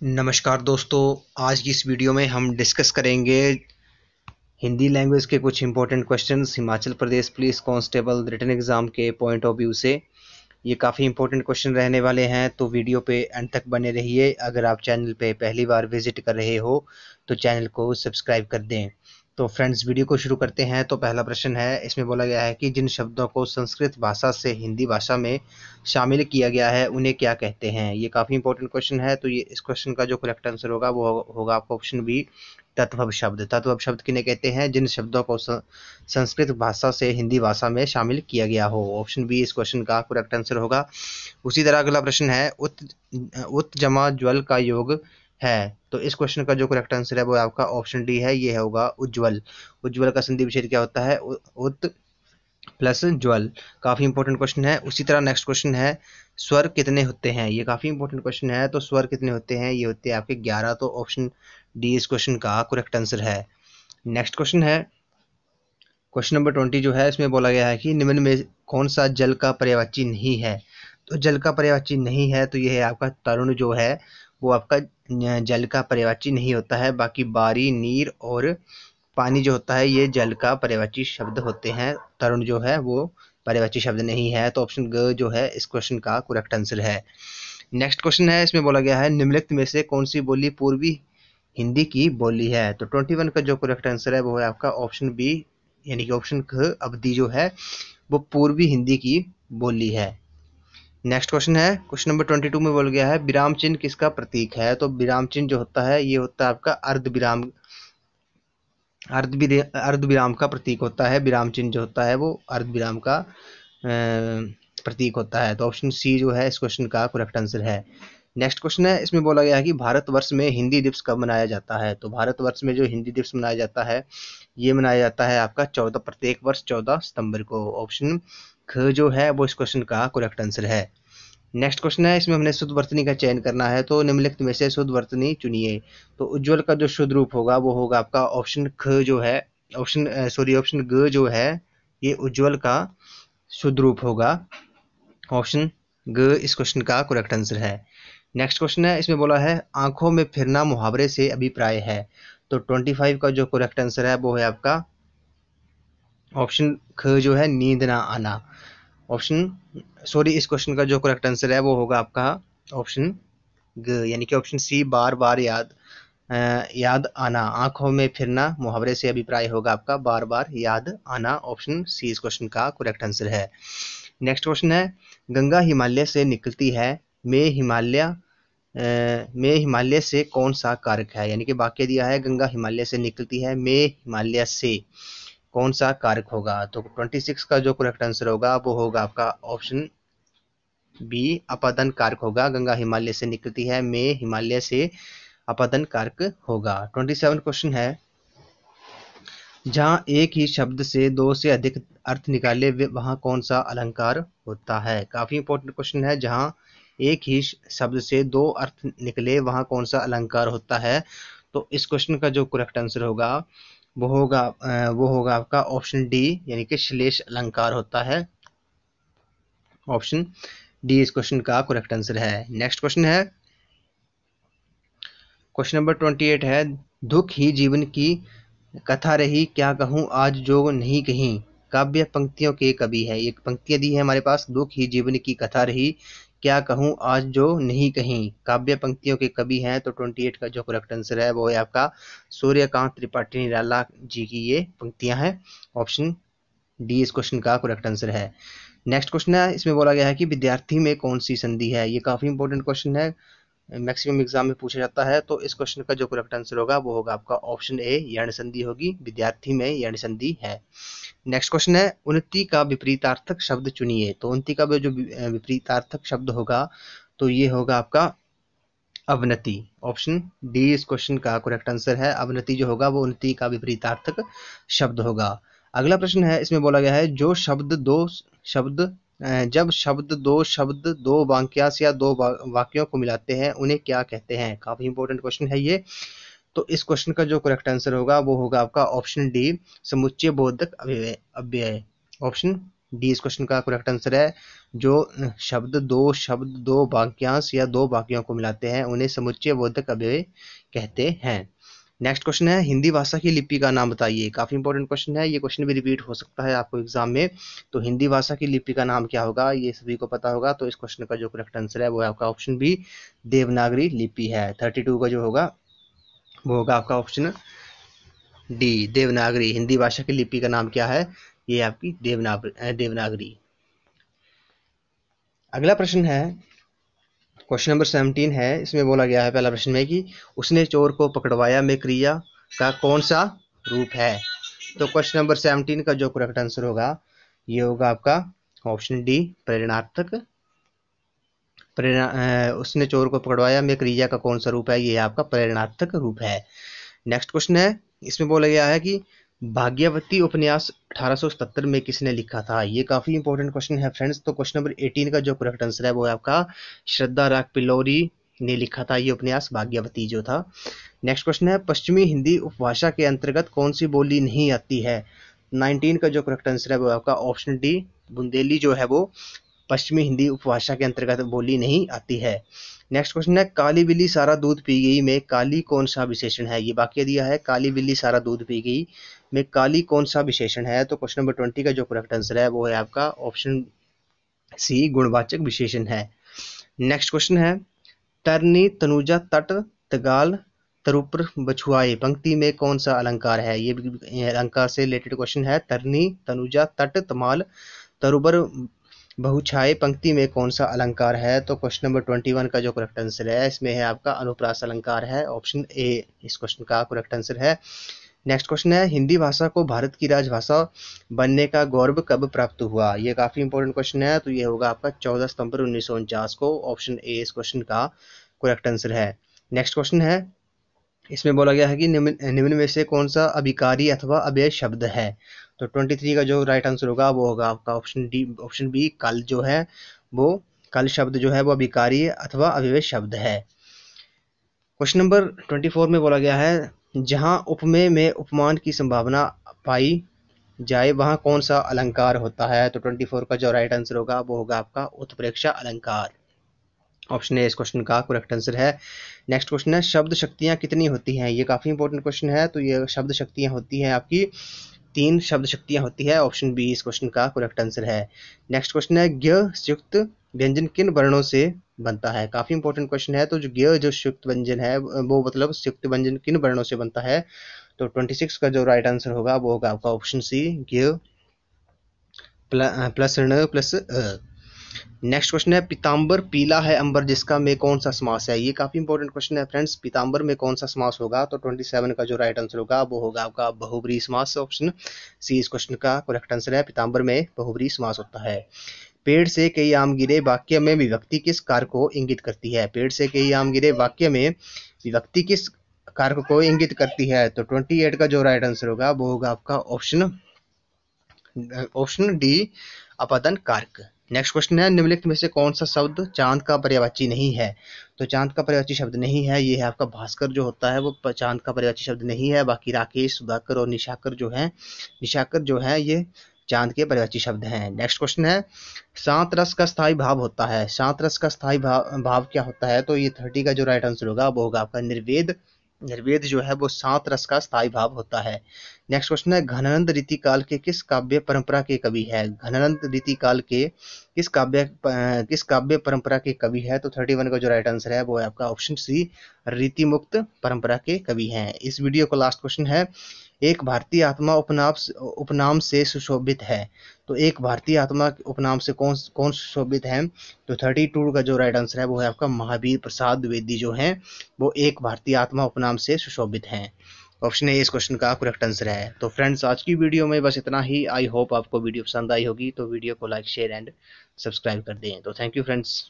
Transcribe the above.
नमस्कार दोस्तों। आज की इस वीडियो में हम डिस्कस करेंगे हिंदी लैंग्वेज के कुछ important questions Himachal Pradesh police constable written exam के पॉइंट ऑफ व्यू से। ये काफ़ी इंपॉर्टेंट क्वेश्चन रहने वाले हैं, तो वीडियो पे एंड तक बने रहिए। अगर आप चैनल पे पहली बार विजिट कर रहे हो तो चैनल को सब्सक्राइब कर दें। तो फ्रेंड्स, वीडियो को शुरू करते हैं। तो पहला प्रश्न है, इसमें बोला गया है कि जिन शब्दों को संस्कृत भाषा से हिंदी भाषा में शामिल किया गया है उन्हें क्या कहते हैं। ये काफ़ी इंपॉर्टेंट क्वेश्चन है। तो ये इस क्वेश्चन का जो करेक्ट आंसर होगा वो होगा आपका ऑप्शन बी, तत्वभ शब्द। तत्वभ शब्द किन्हें कहते हैं? जिन शब्दों को संस्कृत भाषा से हिंदी भाषा में शामिल किया गया हो। ऑप्शन बी इस क्वेश्चन का करेक्ट आंसर होगा। उसी तरह अगला प्रश्न है, उत जमा ज्वल का योग है। तो इस क्वेश्चन का जो करेक्ट आंसर है वो आपका ऑप्शन डी है, ये होगा उज्ज्वल। उज्ज्वल का संधि विच्छेद क्या होता है? उत प्लस ज्वल। काफी इंपॉर्टेंट क्वेश्चन है। उसी तरह नेक्स्ट क्वेश्चन है, स्वर कितने होते हैं? ये काफी इंपॉर्टेंट क्वेश्चन है। तो स्वर कितने होते हैं? ये होते हैं आपके 11। तो ऑप्शन डी इस क्वेश्चन का करेक्ट आंसर है। नेक्स्ट क्वेश्चन है, क्वेश्चन नंबर 20 जो है, इसमें बोला गया है कि निम्न में कौन सा जल का पर्यायवाची नहीं है। तो जल का पर्यायवाची नहीं है तो ये है आपका तरुण जो है वो आपका जल का पर्यायवाची नहीं होता है। बाकी बारी, नीर और पानी जो होता है ये जल का पर्यायवाची शब्द होते हैं। तरुण जो है वो पर्यायवाची शब्द नहीं है। तो ऑप्शन ग जो है इस क्वेश्चन का करेक्ट आंसर है। नेक्स्ट क्वेश्चन है, इसमें बोला गया है निम्नलिखित में से कौन सी बोली पूर्वी हिंदी की बोली है। तो 21 का जो करेक्ट आंसर है वो है आपका ऑप्शन बी, यानी कि ऑप्शन ख, अवधि जो है वो पूर्वी हिंदी की बोली है। नेक्स्ट क्वेश्चन है, क्वेश्चन नंबर 22 में बोल गया है विराम चिन्ह किसका प्रतीक है। तो विराम चिन्ह जो होता है ये होता है आपका अर्ध विराम, अर्ध विराम का प्रतीक होता है। विराम चिन्ह जो होता है वो अर्ध विराम का प्रतीक होता है। तो ऑप्शन सी जो है इस क्वेश्चन का करेक्ट आंसर है। नेक्स्ट क्वेश्चन है, इसमें बोला गया है कि भारतवर्ष में हिंदी दिवस कब मनाया जाता है। तो भारतवर्ष में जो हिंदी दिवस मनाया जाता है ये मनाया जाता है आपका 14 प्रत्येक वर्ष 14 सितंबर को। ऑप्शन ख जो है वो इस क्वेश्चन का करेक्ट आंसर है। नेक्स्ट क्वेश्चन है, इसमें हमने शुद्ध वर्तनी का चयन करना है। तो निम्नलिखित में से शुद्ध वर्तनी चुनिए। तो उज्ज्वल का जो शुद्ध रूप होगा वो होगा आपका ऑप्शन ख जो है, ऑप्शन ग जो है ये उज्ज्वल का शुद्ध रूप होगा। ऑप्शन ग इस क्वेश्चन का करेक्ट आंसर है। नेक्स्ट क्वेश्चन है, इसमें बोला है आंखों में फिरना मुहावरे से अभिप्राय है। तो 25 का जो करेक्ट आंसर है वो है आपका ऑप्शन ख जो है नींद ना आना। इस क्वेश्चन का जो करेक्ट आंसर है वो होगा आपका ऑप्शन ग, यानी कि ऑप्शन सी बार बार याद आना। आंखों में फिरना मुहावरे से अभिप्राय होगा आपका बार बार याद आना। ऑप्शन सी इस क्वेश्चन का करेक्ट आंसर है। नेक्स्ट क्वेश्चन है, गंगा हिमालय से निकलती है, में हिमालय से कौन सा कारक है। यानी कि वाक्य दिया है गंगा हिमालय से निकलती है, में हिमालय से कौन सा कारक होगा। तो 26 का जो करेक्ट आंसर होगा वो होगा आपका ऑप्शन बी, अपादन कारक होगा। गंगा हिमालय से निकलती है, में हिमालय से अपादन कारक होगा। 27 क्वेश्चन है, जहां एक ही शब्द से दो से अधिक अर्थ निकाले वहां कौन सा अलंकार होता है। काफी इंपॉर्टेंट क्वेश्चन है, जहां एक ही शब्द से दो अर्थ निकले वहां कौन सा अलंकार होता है। तो इस क्वेश्चन का जो करेक्ट आंसर होगा वो होगा आपका ऑप्शन डी, यानी कि श्लेष अलंकार होता है। ऑप्शन डी इस क्वेश्चन का करेक्ट आंसर है। नेक्स्ट क्वेश्चन है, क्वेश्चन नंबर 28 है, दुख ही जीवन की कथा रही क्या कहूँ आज जो नहीं कहीं। काव्य पंक्तियों के कवि है। एक पंक्तियां दी है हमारे पास, दुख ही जीवन की कथा रही क्या कहूँ आज जो नहीं कहीं। काव्य पंक्तियों के कवि हैं। तो 28 का जो करेक्ट आंसर है वो है आपका सूर्यकांत त्रिपाठी निराला जी की ये पंक्तियां हैं। ऑप्शन डी इस क्वेश्चन का करेक्ट आंसर है। नेक्स्ट क्वेश्चन है, इसमें बोला गया है कि विद्यार्थी में कौन सी संधि है। ये काफी इंपॉर्टेंट क्वेश्चन है, मैक्सिमम एग्जाम में पूछा जाता है। तो इस क्वेश्चन का जो करेक्ट आंसर होगा वो होगा आपका ऑप्शन ए, यण संधि होगी। विद्यार्थी में यण संधि है। नेक्स्ट क्वेश्चन है, उन्नति का विपरीतार्थक शब्द चुनिए। तो उन्नति का जो विपरीतार्थक शब्द होगा तो ये होगा आपका अवनति। ऑप्शन डी इस क्वेश्चन का करेक्ट आंसर है। अवनति जो होगा वो उन्नति का विपरीतार्थक शब्द होगा। अगला प्रश्न है, इसमें बोला गया है जब शब्द दो वाक्यांश या दो वाक्यों को मिलाते हैं उन्हें क्या कहते हैं। काफी इंपॉर्टेंट क्वेश्चन है ये। तो इस क्वेश्चन का जो करेक्ट आंसर होगा वो होगा आपका ऑप्शन डी, समुच्चय बोधक अव्यय। ऑप्शन डी इस क्वेश्चन का करेक्ट आंसर है। जो शब्द दो वाक्यांश या दो वाक्यों को मिलाते हैं उन्हें समुच्चय बोधक अव्यय कहते हैं। नेक्स्ट क्वेश्चन है हिंदी भाषा की लिपि का नाम बताइए। काफी इंपॉर्टेंट क्वेश्चन है, ये क्वेश्चन भी रिपीट हो सकता है आपको एग्जाम में। तो हिंदी भाषा की लिपि का नाम क्या होगा, ये सभी को पता होगा। तो इस क्वेश्चन का जो करेक्ट आंसर है वो है आपका ऑप्शन बी, देवनागरी लिपि है। 32 का जो होगा वो होगा आपका ऑप्शन डी, देवनागरी। हिंदी भाषा की लिपि का नाम क्या है, ये आपकी देवनागरी। अगला प्रश्न है क्वेश्चन नंबर 17 है। इसमें बोला गया है पहला प्रश्न में कि उसने चोर को पकड़वाया में क्रिया का कौन सा रूप है। तो क्वेश्चन नंबर 17 का जो करेक्ट आंसर होगा ये होगा आपका ऑप्शन डी, प्रेरणार्थक। उसने चोर को पकड़वाया में क्रिया का कौन सा रूप है, ये आपका प्रेरणार्थक रूप है। नेक्स्ट क्वेश्चन है, इसमें बोला गया है कि भाग्यवती उपन्यास 1877 में किसने लिखा था। ये काफी इंपॉर्टेंट क्वेश्चन है फ्रेंड्स। तो क्वेश्चन नंबर 18 का जो करेक्ट आंसर है वो है आपका श्रद्धा राग पिल्लौरी ने लिखा था ये उपन्यास भाग्यवती जो था। नेक्स्ट क्वेश्चन है पश्चिमी हिंदी उपभाषा के अंतर्गत कौन सी बोली नहीं आती है। 19 का जो करेक्ट आंसर है वो आपका ऑप्शन डी, बुंदेली जो है वो पश्चिमी हिंदी उपभाषा के अंतर्गत बोली नहीं आती है। नेक्स्ट क्वेश्चन है काली बिल्ली सारा दूध पी गई में काली कौन सा विशेषण है। ये वाक्य दिया है काली बिल्ली सारा दूध पी गई में काली कौन सा विशेषण है। तो क्वेश्चन नंबर 20 का जो करेक्ट आंसर है वो है आपका ऑप्शन सी, गुणवाचक विशेषण है। नेक्स्ट क्वेश्चन है तरनी तनुजा तट तगाल तरुपर बछुआए पंक्ति में कौन सा अलंकार है। ये अलंकार से रिलेटेड क्वेश्चन है। तरनी तनुजा तट तमाल तरुबर बहुछाए पंक्ति में कौन सा अलंकार है। तो क्वेश्चन नंबर 21 का जो करेक्ट आंसर है इसमें है आपका अनुप्रास अलंकार है, ऑप्शन ए इस क्वेश्चन का करेक्ट आंसर है। नेक्स्ट क्वेश्चन है हिंदी भाषा को भारत की राजभाषा बनने का गौरव कब प्राप्त हुआ। ये काफी इंपॉर्टेंट क्वेश्चन है। तो ये होगा आपका 14 सितंबर 1949 को, ऑप्शन ए इस क्वेश्चन का करेक्ट आंसर है। नेक्स्ट क्वेश्चन है इसमें बोला गया है कि निम्न में से कौन सा अभिकारी अथवा अव्यय शब्द है। तो 23 का जो राइट आंसर होगा वो होगा आपका ऑप्शन डी, ऑप्शन बी, कल जो है वो कल शब्द जो है वो अभिकारी अथवा अव्यय शब्द है। क्वेश्चन नंबर 24 में बोला गया है जहां उपमेय में उपमान की संभावना पाई जाए वहां कौन सा अलंकार होता है। तो 24 का जो राइट आंसर होगा वो होगा आपका उत्प्रेक्षा अलंकार, ऑप्शन ए इस क्वेश्चन का करेक्ट आंसर है। नेक्स्ट क्वेश्चन है शब्द शक्तियां कितनी होती हैं। ये काफी इंपॉर्टेंट क्वेश्चन है। तो ये शब्द शक्तियां होती हैं आपकी 3 शब्द शक्तियां होती है, ऑप्शन बी इस क्वेश्चन का करेक्ट आंसर है। नेक्स्ट क्वेश्चन है ज्ञ संयुक्त व्यंजन किन वर्णों से बनता है। काफी इंपॉर्टेंट क्वेश्चन है। तो जो ज्ञ जो संयुक्त व्यंजन है वो मतलब संयुक्त व्यंजन किन वर्णों से बनता है। तो 26 का जो राइट आंसर होगा वो होगा आपका ऑप्शन सी, ज्ञ प्लस ण प्लस अ। नेक्स्ट क्वेश्चन है पीताम्बर पीला है अंबर जिसका में कौन सा समास है। ये काफी इंपॉर्टेंट क्वेश्चन है फ्रेंड्स। पीताम्बर में कौन सा समास होगा। तो 27 का जो राइट आंसर होगा वो होगा आपका बहुब्रीहि समास, ऑप्शन सी इस क्वेश्चन का करेक्ट आंसर है। पीताम्बर में बहुब्रीहि समास होता है। पेड़ से कई आम गिरे वाक्य में विभक्ति किस कारक को इंगित करती है। पेड़ से कई आम गिरे वाक्य में विभक्ति किस कारक को इंगित करती है। तो 28 का जो राइट आंसर होगा वो होगा आपका ऑप्शन डी, अपादन कारक। नेक्स्ट क्वेश्चन है निम्नलिखित में से कौन सा शब्द चांद का पर्यायवाची नहीं है। तो चांद का पर्यायवाची शब्द नहीं है, ये है आपका भास्कर जो होता है वो चांद का पर्यायवाची शब्द नहीं है। बाकी राकेश, सुधाकर और निशाकर जो है ये चांद के पर्यायवाची शब्द हैं। नेक्स्ट क्वेश्चन है शांत रस का स्थायी भाव होता है। शांत रस का स्थायी भाव क्या होता है। तो ये 30 का जो राइट आंसर होगा वो होगा आपका निर्वेद। निर्वेद जो है वो शांत रस का स्थायी भाव होता है। नेक्स्ट क्वेश्चन है घनानंद रीति काल के किस काव्य परंपरा के कवि है। घनानंद रीति काल के किस काव्य परंपरा के कवि है। तो 31 का जो राइट आंसर है वो है आपका ऑप्शन सी, रीति मुक्त परंपरा के कवि हैं। इस वीडियो का लास्ट क्वेश्चन है एक भारतीय आत्मा उपनाम से सुशोभित है। तो एक भारतीय आत्मा उपनाम से कौन सुशोभित है। तो 32 का जो राइट आंसर है वो है आपका महावीर प्रसाद द्विवेदी जो है वो एक भारतीय आत्मा उपनाम से सुशोभित हैं, ऑप्शन ए इस क्वेश्चन का करेक्ट आंसर है। तो फ्रेंड्स आज की वीडियो में बस इतना ही। आई होप आपको वीडियो पसंद आई होगी। तो वीडियो को लाइक शेयर एंड सब्सक्राइब कर दें। तो थैंक यू फ्रेंड्स।